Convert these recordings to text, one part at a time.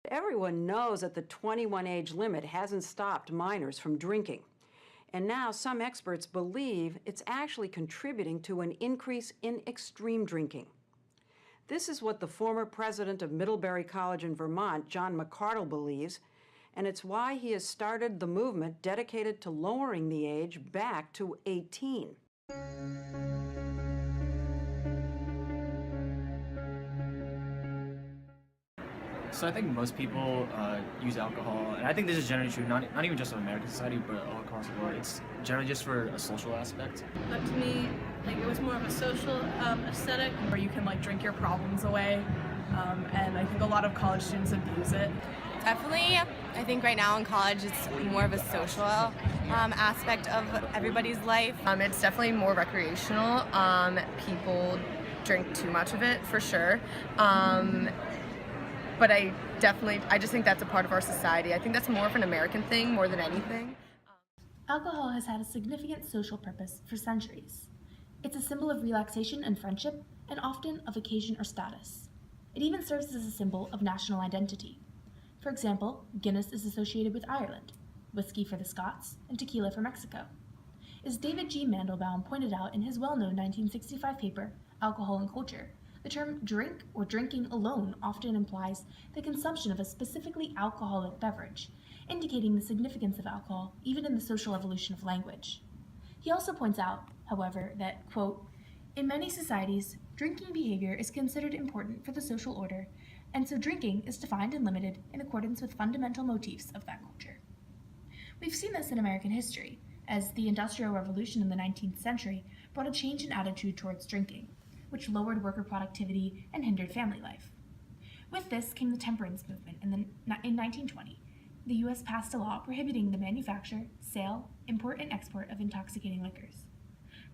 Everyone knows that the 21 age limit hasn't stopped minors from drinking. And now some experts believe it's actually contributing to an increase in extreme drinking. This is what the former president of Middlebury College in Vermont, John McCardle, believes, and it's why he has started the movement dedicated to lowering the age back to 18. So I think most people use alcohol, and I think this is generally true, not even just in American society, but all across the world. It's generally just for a social aspect. But to me, like, it was more of a social aesthetic, where you can like drink your problems away, and I think a lot of college students abuse it. Definitely, I think right now in college it's more of a social aspect of everybody's life. It's definitely more recreational. People drink too much of it, for sure. But I just think that's a part of our society. I think that's more of an American thing more than anything. Alcohol has had a significant social purpose for centuries. It's a symbol of relaxation and friendship, and often of occasion or status. It even serves as a symbol of national identity. For example, Guinness is associated with Ireland, whiskey for the Scots, and tequila for Mexico. As David G. Mandelbaum pointed out in his well-known 1965 paper, Alcohol and Culture, the term drink or drinking alone often implies the consumption of a specifically alcoholic beverage, indicating the significance of alcohol even in the social evolution of language. He also points out, however, that, quote, in many societies, drinking behavior is considered important for the social order, and so drinking is defined and limited in accordance with fundamental motifs of that culture. We've seen this in American history, as the Industrial Revolution in the 19th century brought a change in attitude towards drinking, which lowered worker productivity and hindered family life. With this came the temperance movement in 1920. The U.S. passed a law prohibiting the manufacture, sale, import, and export of intoxicating liquors.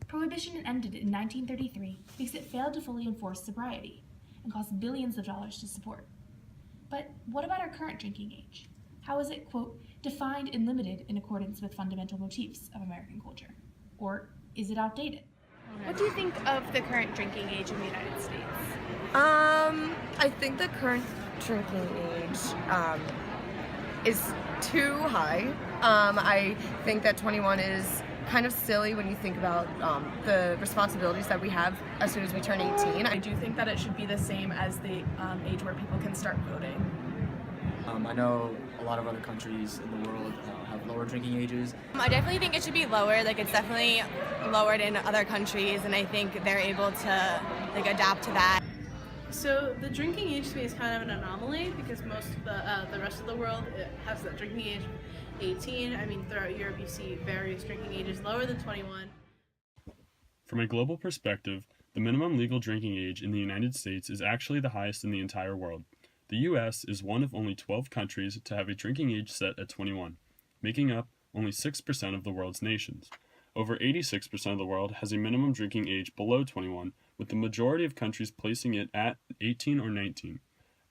Prohibition ended in 1933 because it failed to fully enforce sobriety and cost billions of dollars to support. But what about our current drinking age? How is it, quote, defined and limited in accordance with fundamental motifs of American culture? Or is it outdated? What do you think of the current drinking age in the United States? I think the current drinking age is too high. I think that 21 is kind of silly when you think about the responsibilities that we have as soon as we turn 18. I do think that it should be the same as the age where people can start voting. I know a lot of other countries in the world have lower drinking ages. I definitely think it should be lower. Like, it's definitely lowered in other countries, and I think they're able to like adapt to that. So the drinking age to me is kind of an anomaly, because most of the rest of the world has the drinking age 18. I mean, throughout Europe you see various drinking ages lower than 21. From a global perspective, the minimum legal drinking age in the United States is actually the highest in the entire world. The U.S. is one of only 12 countries to have a drinking age set at 21, making up only 6% of the world's nations. Over 86% of the world has a minimum drinking age below 21, with the majority of countries placing it at 18 or 19.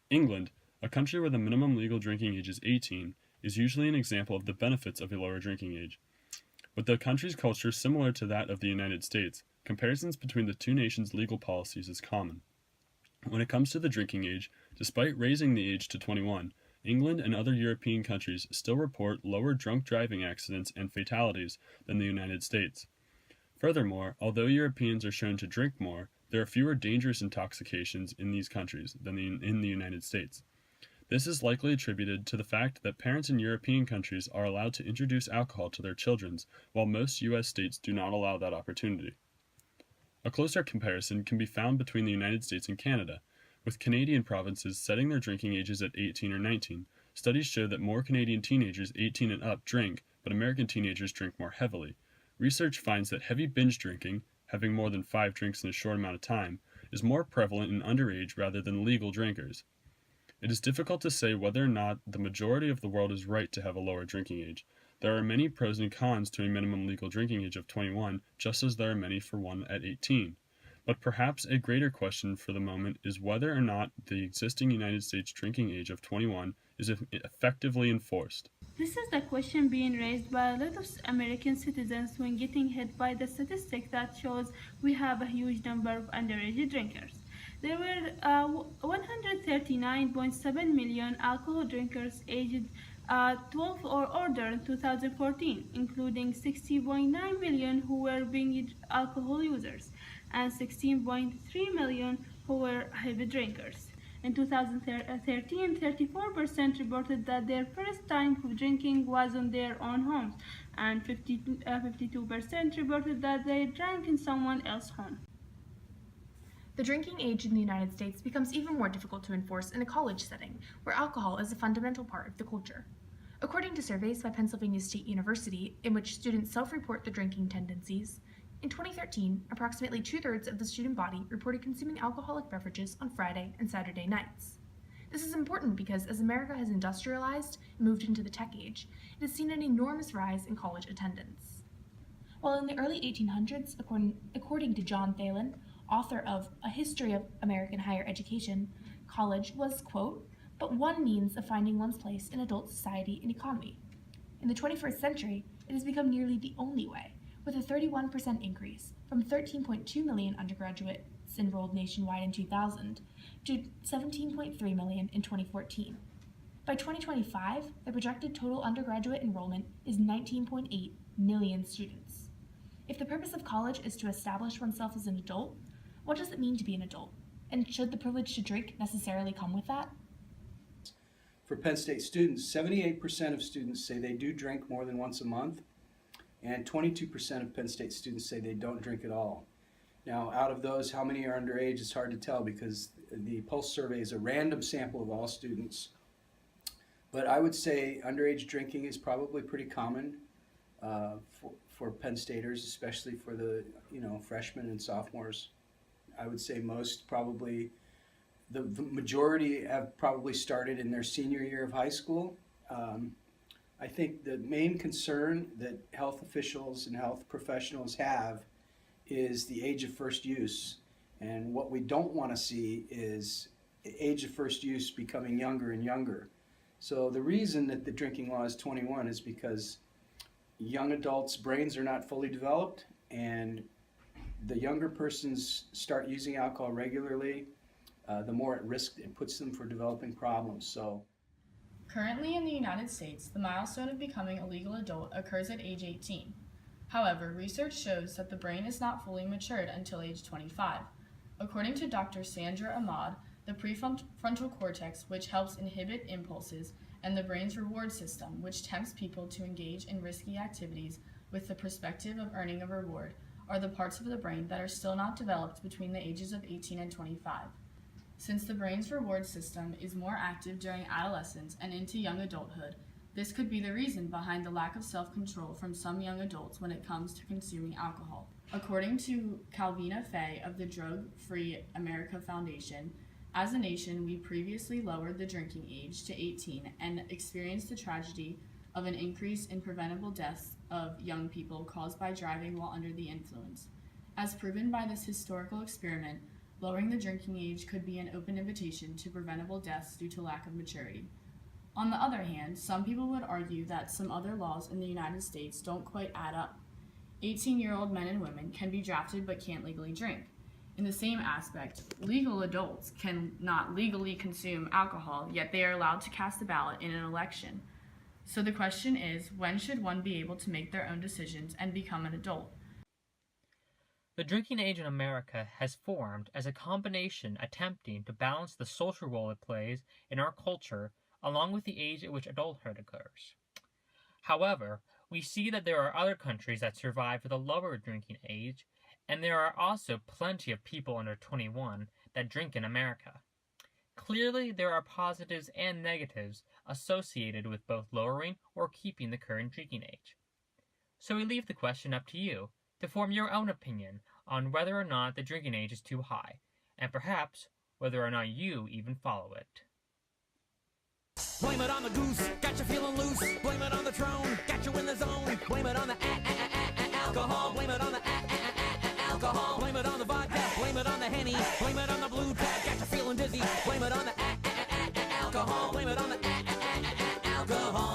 England, a country where the minimum legal drinking age is 18, is usually an example of the benefits of a lower drinking age. With the country's culture similar to that of the United States, comparisons between the two nations' legal policies is common. When it comes to the drinking age, despite raising the age to 21, England and other European countries still report lower drunk driving accidents and fatalities than the United States. Furthermore, although Europeans are shown to drink more, there are fewer dangerous intoxications in these countries than in the United States. This is likely attributed to the fact that parents in European countries are allowed to introduce alcohol to their children, while most U.S. states do not allow that opportunity. A closer comparison can be found between the United States and Canada, with Canadian provinces setting their drinking ages at 18 or 19. Studies show that more Canadian teenagers 18 and up drink, but American teenagers drink more heavily. Research finds that heavy binge drinking, having more than 5 drinks in a short amount of time, is more prevalent in underage rather than legal drinkers. It is difficult to say whether or not the majority of the world is right to have a lower drinking age. There are many pros and cons to a minimum legal drinking age of 21, just as there are many for one at 18. But perhaps a greater question for the moment is whether or not the existing United States drinking age of 21 is effectively enforced. This is the question being raised by a lot of American citizens when getting hit by the statistic that shows we have a huge number of underage drinkers. there were 139.7 million alcohol drinkers aged 12 or older in 2014, including 60.9 million who were binge alcohol users and 16.3 million who were heavy drinkers. In 2013, 34% reported that their first time of drinking was on their own homes, and 52% reported that they drank in someone else's home. The drinking age in the United States becomes even more difficult to enforce in a college setting, where alcohol is a fundamental part of the culture. According to surveys by Pennsylvania State University, in which students self-report their drinking tendencies, in 2013, approximately 2/3 of the student body reported consuming alcoholic beverages on Friday and Saturday nights. This is important because as America has industrialized and moved into the tech age, it has seen an enormous rise in college attendance. While in the early 1800s, according to John Thalen, author of A History of American Higher Education, college was, quote, but one means of finding one's place in adult society and economy. In the 21st century, it has become nearly the only way, with a 31% increase from 13.2 million undergraduates enrolled nationwide in 2000 to 17.3 million in 2014. By 2025, the projected total undergraduate enrollment is 19.8 million students. If the purpose of college is to establish oneself as an adult, what does it mean to be an adult? And should the privilege to drink necessarily come with that? For Penn State students, 78% of students say they do drink more than once a month, and 22% of Penn State students say they don't drink at all. Now, out of those, how many are underage is hard to tell because the Pulse survey is a random sample of all students. But I would say underage drinking is probably pretty common for Penn Staters, especially for the freshmen and sophomores. I would say most probably, the majority have probably started in their senior year of high school. I think the main concern that health officials and health professionals have is the age of first use. And what we don't want to see is the age of first use becoming younger and younger. So the reason that the drinking law is 21 is because young adults' brains are not fully developed, and the younger persons start using alcohol regularly, the more at risk it puts them for developing problems. So, currently in the United States, the milestone of becoming a legal adult occurs at age 18. However, research shows that the brain is not fully matured until age 25. According to Dr. Sandra Ahmad, the prefrontal cortex, which helps inhibit impulses, and the brain's reward system, which tempts people to engage in risky activities with the perspective of earning a reward, are the parts of the brain that are still not developed between the ages of 18 and 25. Since the brain's reward system is more active during adolescence and into young adulthood, this could be the reason behind the lack of self-control from some young adults when it comes to consuming alcohol. According to Calvina Fay of the Drug Free America Foundation, as a nation, we previously lowered the drinking age to 18 and experienced the tragedy of an increase in preventable deaths of young people caused by driving while under the influence. As proven by this historical experiment, lowering the drinking age could be an open invitation to preventable deaths due to lack of maturity. On the other hand, some people would argue that some other laws in the United States don't quite add up. 18-year-old men and women can be drafted but can't legally drink. In the same aspect, legal adults can not legally consume alcohol, yet they are allowed to cast a ballot in an election. So the question is, when should one be able to make their own decisions and become an adult? The drinking age in America has formed as a combination attempting to balance the social role it plays in our culture along with the age at which adulthood occurs. However, we see that there are other countries that survive with a lower drinking age, and there are also plenty of people under 21 that drink in America. Clearly, there are positives and negatives associated with both lowering or keeping the current drinking age. So we leave the question up to you to form your own opinion on whether or not the drinking age is too high, and perhaps whether or not you even follow it. Blame it on the goose, got you feeling loose. Blame it on the throne, got you in the zone. Blame it on the alcohol. Blame it on the alcohol. Blame it on the vodka. Blame it on the Henny. Blame it on the blue tag, got you feeling dizzy. Blame it on the alcohol. Blame it on the